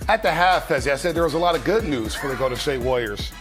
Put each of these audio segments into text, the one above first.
At the half, as I said, there was a lot of good news for the Golden State Warriors.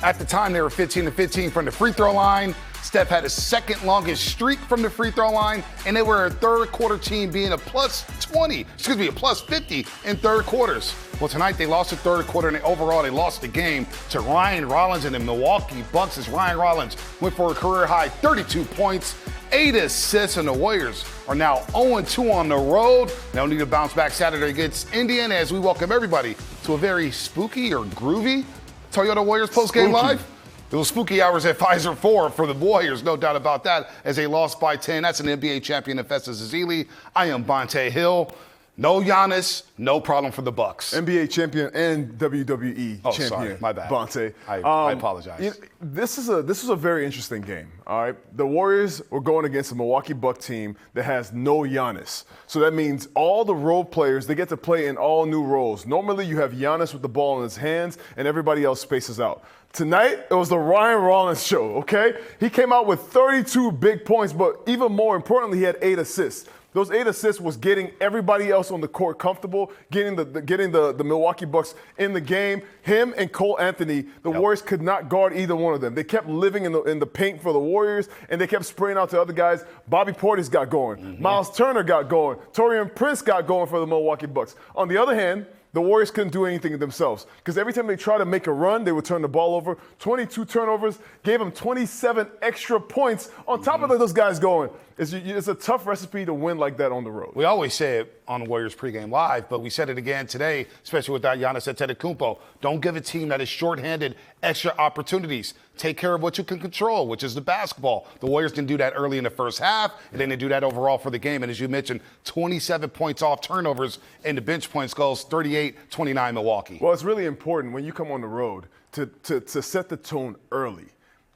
At the time, they were 15-15 from the free throw line. Steph had his second longest streak from the free throw line, and they were a third quarter team being a plus 50 in third quarters. Well, tonight they lost the third quarter, and overall they lost the game to Ryan Rollins and the Milwaukee Bucks as Ryan Rollins went for a career-high 32 points, 8 assists, and the Warriors are now 0-2 on the road. They'll need to bounce back Saturday against Indiana as we welcome everybody to a very spooky or groovy Toyota Warriors postgame live. It was spooky hours at Fiserv Forum for the Warriors, no doubt about that, as they lost by 10. That's an NBA champion, Festus Ezeli. I am Bonte Hill. No Giannis, no problem for the Bucks. NBA champion and WWE champion. Sorry, my bad. Bonte. I apologize. This is a very interesting game. All right, the Warriors were going against a Milwaukee Bucks team that has no Giannis. So that means all the role players, they get to play in all new roles. Normally, you have Giannis with the ball in his hands, and everybody else spaces out. Tonight, it was the Ryan Rollins show. Okay, he came out with 32 big points, but even more importantly, he had 8 assists. Those 8 assists was getting everybody else on the court comfortable, getting the Milwaukee Bucks in the game. Him and Cole Anthony, the Warriors could not guard either one of them. They kept living in the paint for the Warriors, and they kept spraying out to other guys. Bobby Portis got going. Miles Turner got going. Taurean Prince got going for the Milwaukee Bucks. On the other hand, the Warriors couldn't do anything themselves because every time they tried to make a run, they would turn the ball over. 22 turnovers, gave them 27 extra points on top of those guys going. It's a tough recipe to win like that on the road. We always say it on the Warriors pregame live, but we said it again today, especially without Giannis Antetokounmpo. Don't give a team that is shorthanded extra opportunities. Take care of what you can control, which is the basketball. The Warriors didn't do that early in the first half, and then they do that overall for the game. And as you mentioned, 27 points off turnovers, and the bench points goes 38-29 Milwaukee. Well, it's really important when you come on the road to set the tone early.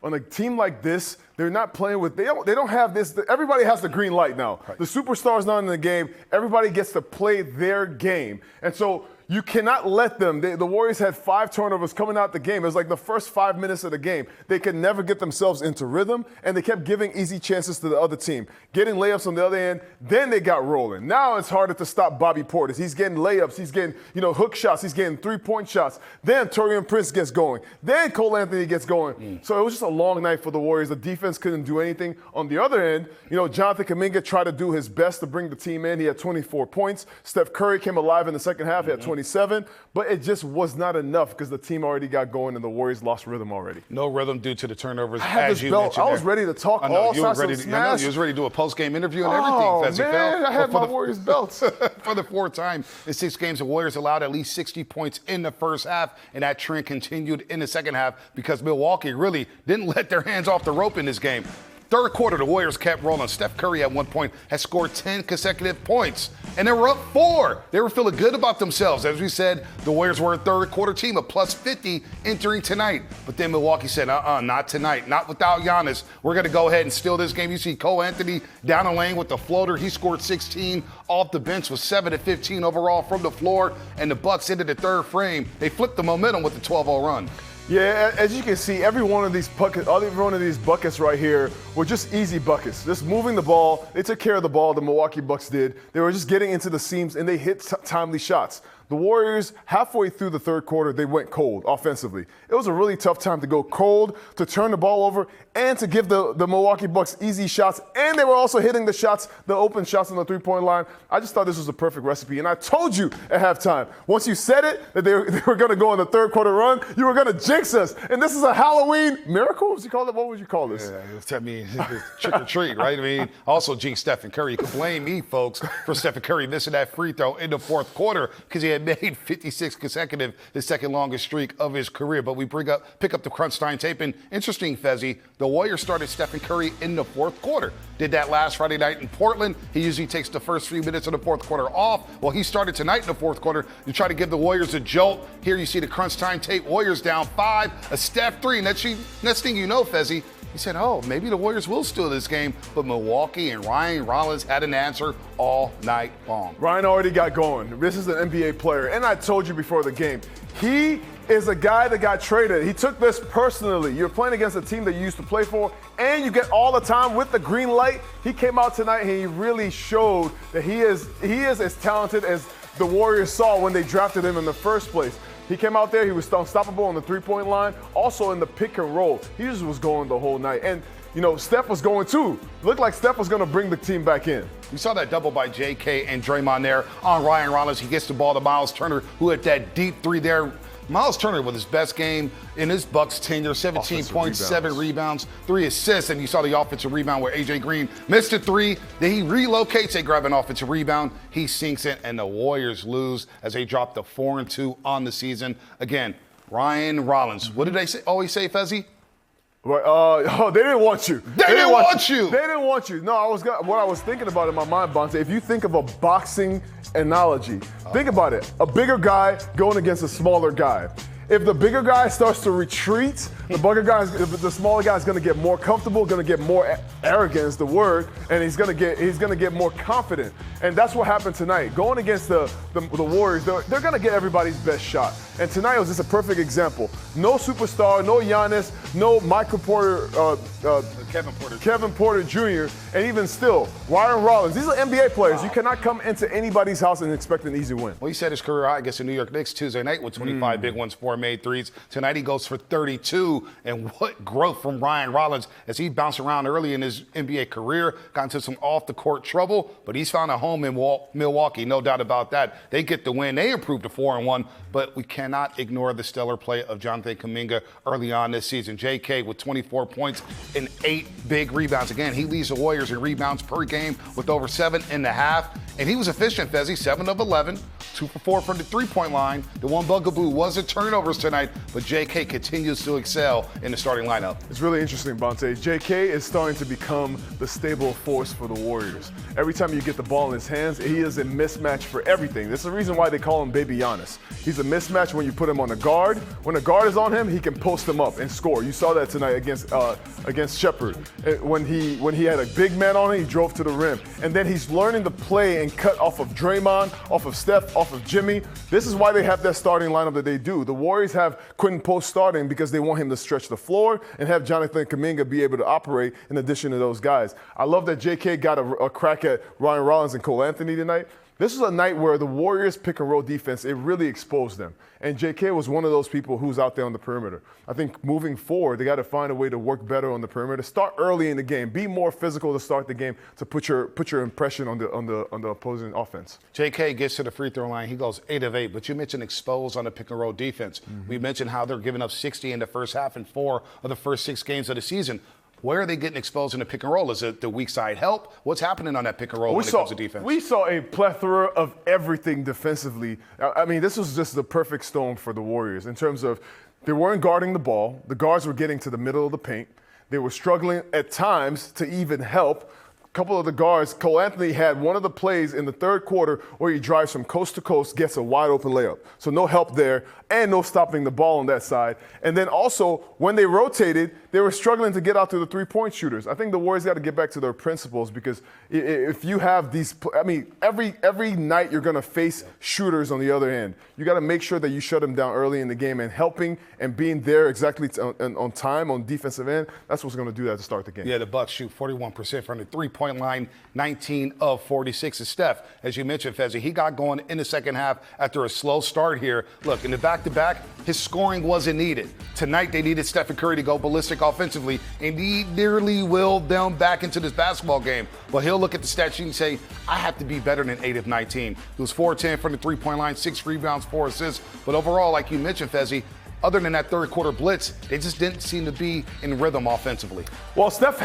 On a team like this, they're not playing with, they don't have this, everybody has the green light now. Right. The superstar's not in the game. Everybody gets to play their game. And so you cannot let them, the Warriors had 5 turnovers coming out the game. It was like the first 5 minutes of the game. They could never get themselves into rhythm, and they kept giving easy chances to the other team, getting layups on the other end. Then they got rolling. Now it's harder to stop Bobby Portis. He's getting layups. He's getting, hook shots. He's getting 3-point shots. Then Taurean Prince gets going. Then Cole Anthony gets going. So it was just a long night for the Warriors. The defense couldn't do anything. On the other end, Jonathan Kuminga tried to do his best to bring the team in. He had 24 points. Steph Curry came alive in the second half. He had 27, but it just was not enough because the team already got going and the Warriors lost rhythm already. No rhythm due to the turnovers, I had as this you belt. mentioned. I was ready to talk all sorts of smash. You was ready to do a post-game interview and everything. Oh, Fezzi, man, I had my Warriors belts. For the 4th time in 6 games, the Warriors allowed at least 60 points in the first half, and that trend continued in the second half because Milwaukee really didn't let their hands off the rope in this game. Third quarter, the Warriors kept rolling. Steph Curry at one point has scored 10 consecutive points, and they were up 4. They were feeling good about themselves. As we said, the Warriors were a third quarter team, a plus 50 entering tonight. But then Milwaukee said, not tonight, not without Giannis. We're going to go ahead and steal this game. You see Cole Anthony down the lane with the floater. He scored 16 off the bench with 7 of 15 overall from the floor, and the Bucks ended the third frame. They flipped the momentum with the 12-0 run. Yeah, as you can see, every one of these buckets right here were just easy buckets. Just moving the ball. They took care of the ball, the Milwaukee Bucks did. They were just getting into the seams, and they hit timely shots. The Warriors, halfway through the third quarter, they went cold offensively. It was a really tough time to go cold, to turn the ball over, and to give the Milwaukee Bucks easy shots. And they were also hitting the shots, the open shots on the 3-point line. I just thought this was a perfect recipe. And I told you at halftime, once you said it, that they were going to go on the third quarter run, you were going to jinx us. And this is a Halloween miracle? What would you call this? Yeah, it's trick or treat, right? I mean, also jinx Stephen Curry. You can blame me, folks, for Stephen Curry missing that free throw in the fourth quarter because he had made 56 consecutive, his second longest streak of his career. But we pick up the crunch time tape. And interesting, Fezzi, the Warriors started Stephen Curry in the fourth quarter. Did that last Friday night in Portland. He usually takes the first few minutes of the fourth quarter off. Well, he started tonight in the fourth quarter to try to give the Warriors a jolt. Here you see the crunch time tape. Warriors down 5, a Steph 3. Next thing you know, Fezzi, he said, maybe the Warriors will steal this game. But Milwaukee and Ryan Rollins had an answer all night long. Ryan already got going. This is an NBA player. And I told you before the game, he is a guy that got traded. He took this personally. You're playing against a team that you used to play for, and you get all the time with the green light. He came out tonight and he really showed that he is as talented as the Warriors saw when they drafted him in the first place. He came out there, he was unstoppable on the three-point line, also in the pick and roll. He just was going the whole night. And, Steph was going too. Looked like Steph was going to bring the team back in. We saw that double by JK and Draymond there on Ryan Rollins. He gets the ball to Miles Turner, who hit that deep three there. Miles Turner with his best game in his Bucks tenure, 17 points, 7 rebounds, 3 assists, and you saw the offensive rebound where A.J. Green missed a 3. Then he relocates, they grab an offensive rebound, he sinks it, and the Warriors lose as they drop to 4-2 on the season. Again, Ryan Rollins. What did they always say, Fezzi? They didn't want you. They didn't want you. They didn't want you. No, what I was thinking about in my mind, Bonte, if you think of a boxing analogy, think about it. A bigger guy going against a smaller guy. If the bigger guy starts to retreat, the smaller guy is going to get more comfortable, going to get more arrogant is the word, and he's going to get more confident. And that's what happened tonight. Going against the Warriors, they're going to get everybody's best shot. And tonight was just a perfect example. No superstar, no Giannis, no Michael Porter, Kevin Porter Jr., and even still, Ryan Rollins. These are NBA players. Wow. You cannot come into anybody's house and expect an easy win. Well, he set his career high against the New York Knicks Tuesday night with 25 big ones, 4 made threes. Tonight he goes for 32. And what growth from Ryan Rollins as he bounced around early in his NBA career, got into some off-the-court trouble, but he's found a home in Milwaukee, no doubt about that. They get the win. They improved to 4-1, but we cannot ignore the stellar play of Jonathan Kuminga early on this season. JK with 24 points and 8 big rebounds. Again, he leads the Warriors in rebounds per game with over 7.5. And he was efficient, Fezzi, 7 of 11, 2 for 4 from the three-point line. The one bugaboo was the turnovers tonight, but JK continues to excel in the starting lineup. It's really interesting, Bonte. JK is starting to become the stable force for the Warriors. Every time you get the ball in his hands, he is a mismatch for everything. That's the reason why they call him Baby Giannis. He's a mismatch when you put him on a guard. When a guard is on him, he can post him up and score. You saw that tonight against Shepard. When he had a big man on him, he drove to the rim. And then he's learning to play and cut off of Draymond, off of Steph, off of Jimmy. This is why they have that starting lineup that they do. The Warriors have Quentin Post starting because they want him to stretch the floor and have Jonathan Kuminga be able to operate in addition to those guys. I love that JK got a crack at Ryan Rollins and Cole Anthony tonight. This is a night where the Warriors pick and roll defense, it really exposed them. And JK was one of those people who's out there on the perimeter. I think moving forward, they got to find a way to work better on the perimeter. Start early in the game. Be more physical to start the game to put your impression on the opposing offense. JK gets to the free throw line. He goes 8 of 8. But you mentioned exposed on the pick and roll defense. We mentioned how they're giving up 60 in the first half in 4 of the first 6 games of the season. Where are they getting exposed in the pick and roll? Is it the weak side help? What's happening on that pick and roll when it comes to defense? We saw a plethora of everything defensively. I mean, this was just the perfect storm for the Warriors in terms of they weren't guarding the ball. The guards were getting to the middle of the paint. They were struggling at times to even help. A couple of the guards, Cole Anthony had one of the plays in the third quarter where he drives from coast to coast, gets a wide open layup. So no help there and no stopping the ball on that side. And then also when they rotated, they were struggling to get out to the three-point shooters. I think the Warriors got to get back to their principles because if you have these, I mean, every night you're going to face shooters on the other end. You got to make sure that you shut them down early in the game and helping and being there exactly on time on defensive end. That's what's going to do that to start the game. Yeah, the Bucks shoot 41% from the three-point line, 19 of 46. And Steph, as you mentioned, Fezzi, he got going in the second half after a slow start here. Look, in the back-to-back, his scoring wasn't needed. Tonight, they needed Steph Curry to go ballistic offensively, and he nearly willed them back into this basketball game. But he'll look at the stat sheet and say, I have to be better than 8 of 19. He was 4-10 from the three-point line, 6 rebounds, 4 assists. But overall, like you mentioned, Fezzi, other than that third quarter blitz, they just didn't seem to be in rhythm offensively. Well, Steph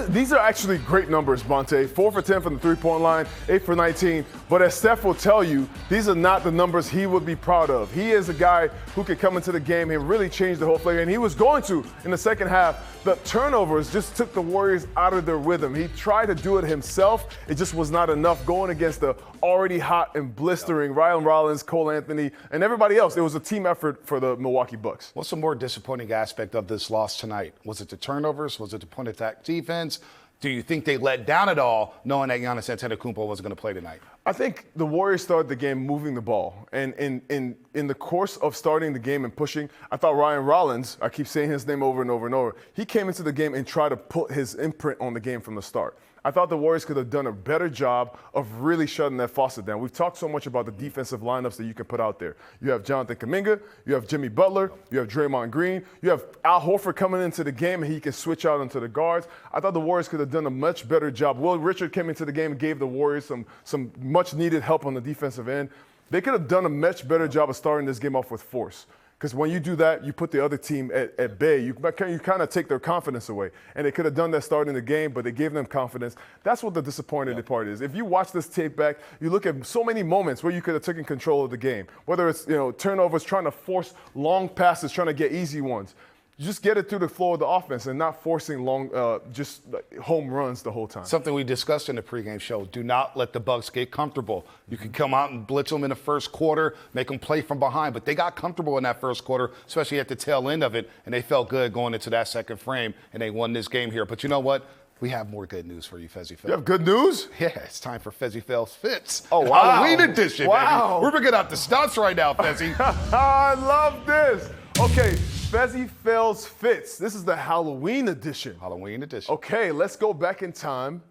these are actually great numbers, Bonte. 4 for 10 from the three-point line, 8 for 19. But as Steph will tell you, these are not the numbers he would be proud of. He is a guy who could come into the game and really change the whole play. And he was going to in the second half. The turnovers just took the Warriors out of their rhythm. He tried to do it himself. It just was not enough going against the already hot and blistering Ryan Rollins, Cole Anthony, and everybody else. It was a team effort for the Milwaukee Bucks. What's the more disappointing aspect of this loss tonight? Was it the turnovers? Was it the point attack defense? Do you think they let down at all, knowing that Giannis Antetokounmpo wasn't going to play tonight? I think the Warriors started the game moving the ball. And in the course of starting the game and pushing, I thought Ryan Rollins, I keep saying his name over and over and over, he came into the game and tried to put his imprint on the game from the start. I thought the Warriors could have done a better job of really shutting that faucet down. We've talked so much about the defensive lineups that you can put out there. You have Jonathan Kuminga, you have Jimmy Butler, you have Draymond Green, you have Al Horford coming into the game and he can switch out into the guards. I thought the Warriors could have done a much better job. Will Richard came into the game and gave the Warriors some much needed help on the defensive end. They could have done a much better job of starting this game off with force. Because when you do that, you put the other team at bay. You kind of take their confidence away. And they could have done that starting the game, but they gave them confidence. That's what the disappointing part is. If you watch this tape back, you look at so many moments where you could have taken control of the game. Whether it's turnovers, trying to force long passes, trying to get easy ones. You just get it through the flow of the offense and not forcing long, just home runs the whole time. Something we discussed in the pregame show. Do not let the Bucks get comfortable. You can come out and blitz them in the first quarter, make them play from behind. But they got comfortable in that first quarter, especially at the tail end of it, and they felt good going into that second frame, and they won this game here. But you know what? We have more good news for you, Fezzy Phil. You have good news? Yeah, it's time for Fezzy Phil's Fits. Oh, wow. Halloween edition, wow. baby. We're bringing out the stunts right now, Fezzy. I love this. Okay, Fezzy Phil's Fits. This is the Halloween edition. Halloween edition. Okay, let's go back in time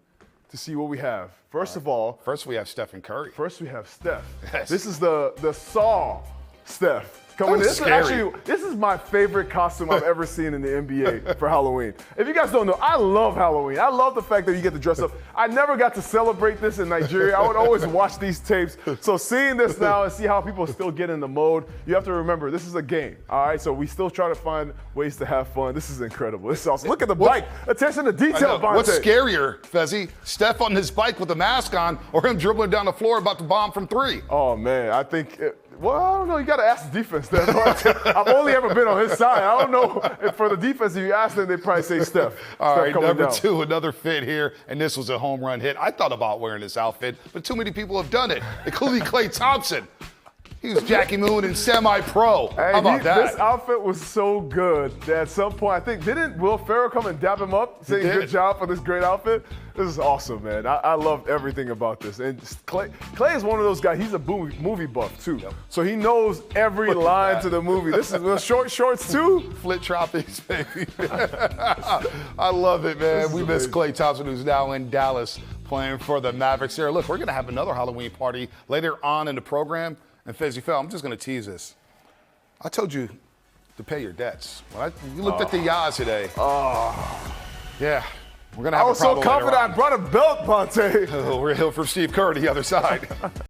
to see what we have. First of all. First we have Steph Curry. First we have Steph. Yes. This is the Saw Steph. This is my favorite costume I've ever seen in the NBA for Halloween. If you guys don't know, I love Halloween. I love the fact that you get to dress up. I never got to celebrate this in Nigeria. I would always watch these tapes. So seeing this now and see how people still get in the mode, you have to remember, this is a game, all right? So we still try to find ways to have fun. This is incredible. This is awesome. Look at the bike. Attention to detail, Bonte. What's scarier, Fezzy? Steph on his bike with a mask on or him dribbling down the floor about to bomb from three? Oh, man, I think well, I don't know. You got to ask the defense there. I've only ever been on his side. I don't know if for the defense, if you ask them, they'd probably say Steph. All right, number down. 2, another fit here, and this was a home run hit. I thought about wearing this outfit, but too many people have done it, including Klay Thompson. He was Jackie Moon and semi-pro. Hey, How about that? This outfit was so good that at some point, I think, didn't Will Ferrell come and dab him up, saying good job for this great outfit? This is awesome, man. I love everything about this. And Klay is one of those guys, he's a movie buff, too. Yep. So he knows every line to the movie. This is the short shorts, too. Flit Tropics, baby. I love it, man. We miss Klay Thompson, who's now in Dallas playing for the Mavericks here. Look, we're going to have another Halloween party later on in the program. And Fezzy Phil, I'm just going to tease this. I told you to pay your debts. When you looked at the Yaz today. Yeah, we're going to have a problem. I was so confident I brought a belt, Bonte. We're here for Steve Kerr on the other side.